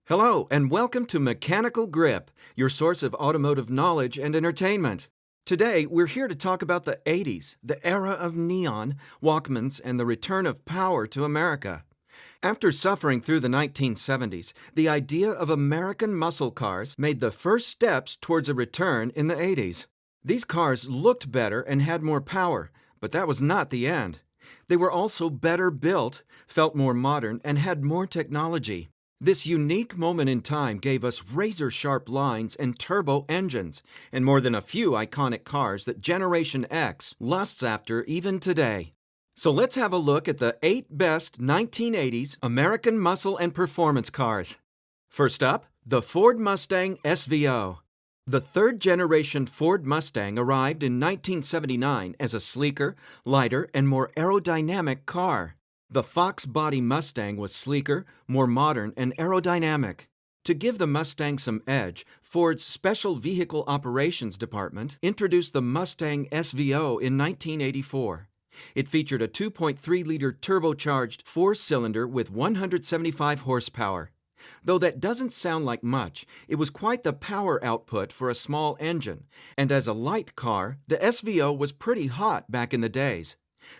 Hello, and welcome to Mechanical Grip, your source of automotive knowledge and entertainment. Today, we're here to talk about the 80s, the era of neon, Walkmans, and the return of power to America. After suffering through the 1970s, the idea of American muscle cars made the first steps towards a return in the 80s. These cars looked better and had more power, but that was not the end. They were also better built, felt more modern, and had more technology. This unique moment in time gave us razor-sharp lines and turbo engines, and more than a few iconic cars that Generation X lusts after even today. So let's have a look at the 8 best 1980s American muscle and performance cars. First up, the Ford Mustang SVO. The third-generation Ford Mustang arrived in 1979 as a sleeker, lighter, and more aerodynamic car. The Fox body Mustang was sleeker, more modern, and aerodynamic. To give the Mustang some edge, Ford's Special Vehicle Operations Department introduced the Mustang SVO in 1984. It featured a 2.3-liter turbocharged four-cylinder with 175 horsepower. Though that doesn't sound like much, it was quite the power output for a small engine, and as a light car, the SVO was pretty hot back in the days.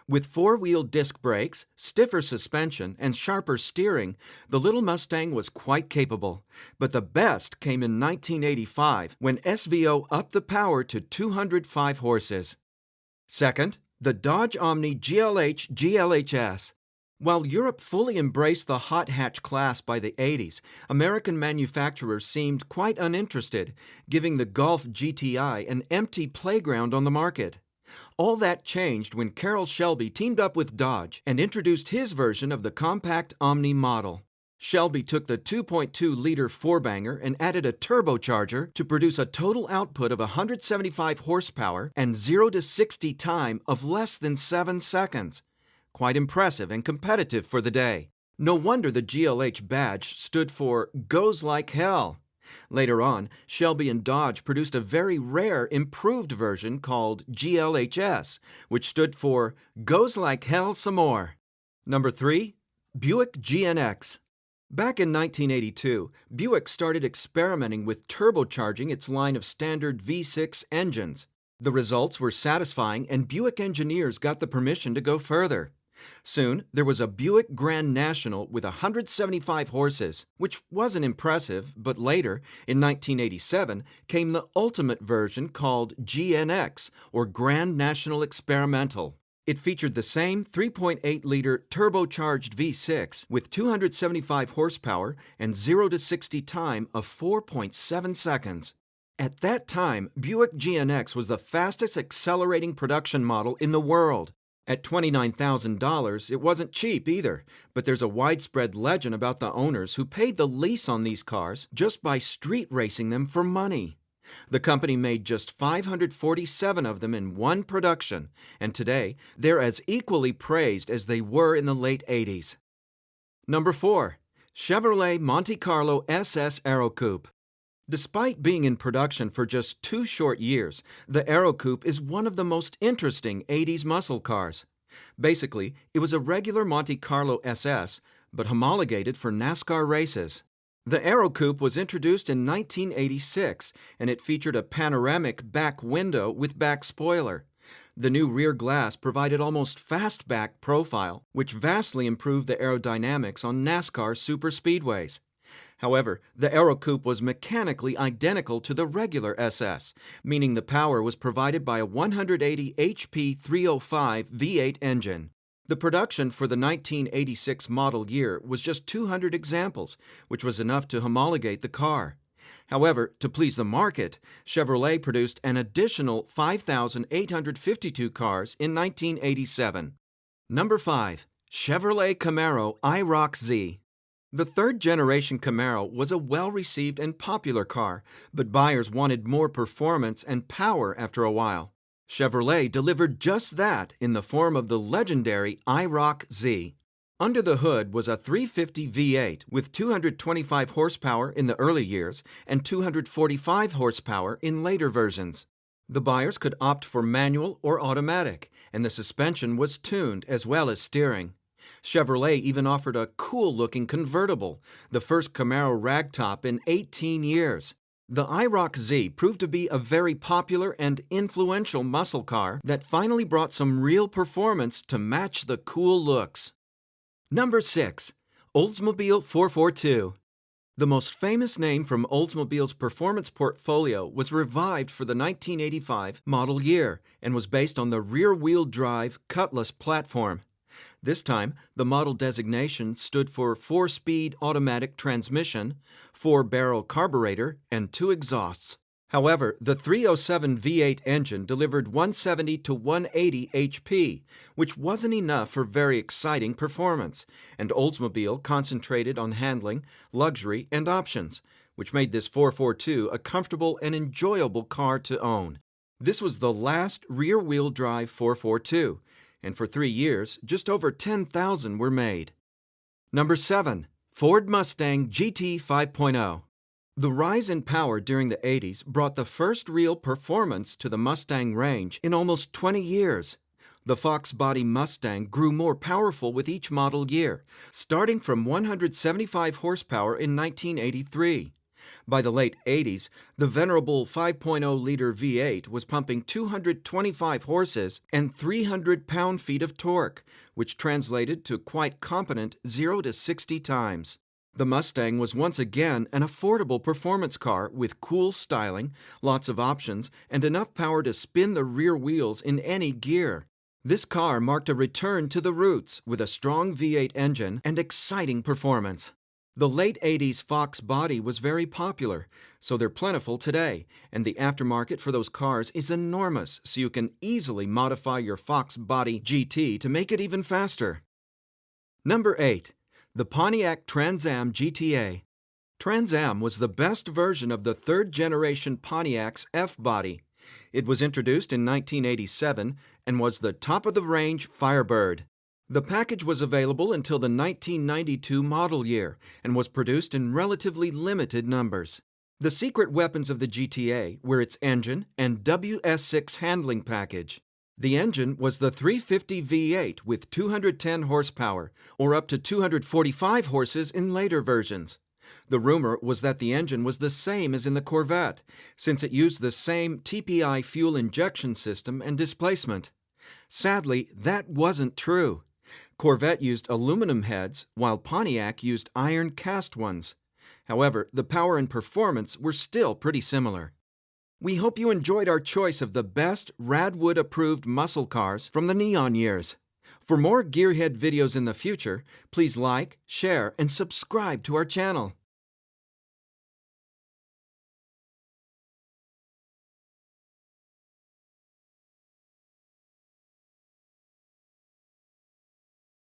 With four-wheel disc brakes, stiffer suspension, and sharper steering, the little Mustang was quite capable. But the best came in 1985, when SVO upped the power to 205 horses. Second, the Dodge Omni GLH GLHS. While Europe fully embraced the hot hatch class by the 80s, American manufacturers seemed quite uninterested, giving the Golf GTI an empty playground on the market. All that changed when Carroll Shelby teamed up with Dodge and introduced his version of the compact Omni model. Shelby took the 2.2-liter four-banger and added a turbocharger to produce a total output of 175 horsepower and 0 to 60 time of less than 7 seconds. Quite impressive and competitive for the day. No wonder the GLH badge stood for Goes Like Hell. Later on, Shelby and Dodge produced a very rare improved version called GLHS, which stood for Goes Like Hell Some More. Number 3. Buick GNX. Back in 1982, Buick started experimenting with turbocharging its line of standard V6 engines. The results were satisfying, and Buick engineers got the permission to go further. Soon, there was a Buick Grand National with 175 horses, which wasn't impressive, but later, in 1987, came the ultimate version called GNX, or Grand National Experimental. It featured the same 3.8-liter turbocharged V6 with 275 horsepower and 0 to 60 time of 4.7 seconds. At that time, Buick GNX was the fastest accelerating production model in the world. At $29,000, it wasn't cheap either, but there's a widespread legend about the owners who paid the lease on these cars just by street racing them for money. The company made just 547 of them in one production, and today they're as equally praised as they were in the late 80s. Number 4. Chevrolet Monte Carlo SS Aerocoupe. Despite being in production for just 2 short years, the Aerocoupe is one of the most interesting 80s muscle cars. Basically, it was a regular Monte Carlo SS, but homologated for NASCAR races. The Aerocoupe was introduced in 1986, and it featured a panoramic back window with back spoiler. The new rear glass provided almost fastback profile, which vastly improved the aerodynamics on NASCAR superspeedways. However, the Aerocoupe was mechanically identical to the regular SS, meaning the power was provided by a 180 HP 305 V8 engine. The production for the 1986 model year was just 200 examples, which was enough to homologate the car. However, to please the market, Chevrolet produced an additional 5,852 cars in 1987. Number 5. Chevrolet Camaro iroc-z. The third-generation Camaro was a well-received and popular car, but buyers wanted more performance and power after a while. Chevrolet delivered just that in the form of the legendary iroc-z. Under the hood was a 350 V8 with 225 horsepower in the early years and 245 horsepower in later versions. The buyers could opt for manual or automatic, and the suspension was tuned as well as steering. Chevrolet even offered a cool-looking convertible, the first Camaro ragtop in 18 years. The iroc-z proved to be a very popular and influential muscle car that finally brought some real performance to match the cool looks. Number 6. Oldsmobile 442. The most famous name from Oldsmobile's performance portfolio was revived for the 1985 model year and was based on the rear-wheel drive Cutlass platform. This time, the model designation stood for 4-speed automatic transmission, 4-barrel carburetor, and 2 exhausts. However, the 307 V8 engine delivered 170 to 180 HP, which wasn't enough for very exciting performance, and Oldsmobile concentrated on handling, luxury, and options, which made this 442 a comfortable and enjoyable car to own. This was the last rear-wheel drive 442, and for 3 years, just over 10,000 were made. Number 7. Ford Mustang GT 5.0. The rise in power during the 80s brought the first real performance to the Mustang range in almost 20 years. The Fox body Mustang grew more powerful with each model year, starting from 175 horsepower in 1983. By the late 80s, the venerable 5.0-liter V8 was pumping 225 horses and 300 pound-feet of torque, which translated to quite competent 0 to 60 times. The Mustang was once again an affordable performance car with cool styling, lots of options, and enough power to spin the rear wheels in any gear. This car marked a return to the roots with a strong V8 engine and exciting performance. The late 80s Fox body was very popular, so they're plentiful today, and the aftermarket for those cars is enormous, so you can easily modify your Fox body GT to make it even faster. Number 8. The Pontiac Trans Am GTA. Trans Am was the best version of the third-generation Pontiac's F-body. It was introduced in 1987 and was the top-of-the-range Firebird. The package was available until the 1992 model year and was produced in relatively limited numbers. The secret weapons of the GTA were its engine and WS6 handling package. The engine was the 350 V8 with 210 horsepower, or up to 245 horses in later versions. The rumor was that the engine was the same as in the Corvette, since it used the same TPI fuel injection system and displacement. Sadly, that wasn't true. Corvette used aluminum heads, while Pontiac used iron cast ones. However, the power and performance were still pretty similar. We hope you enjoyed our choice of the best Radwood-approved muscle cars from the neon years. For more Gearhead videos in the future, please like, share, and subscribe to our channel.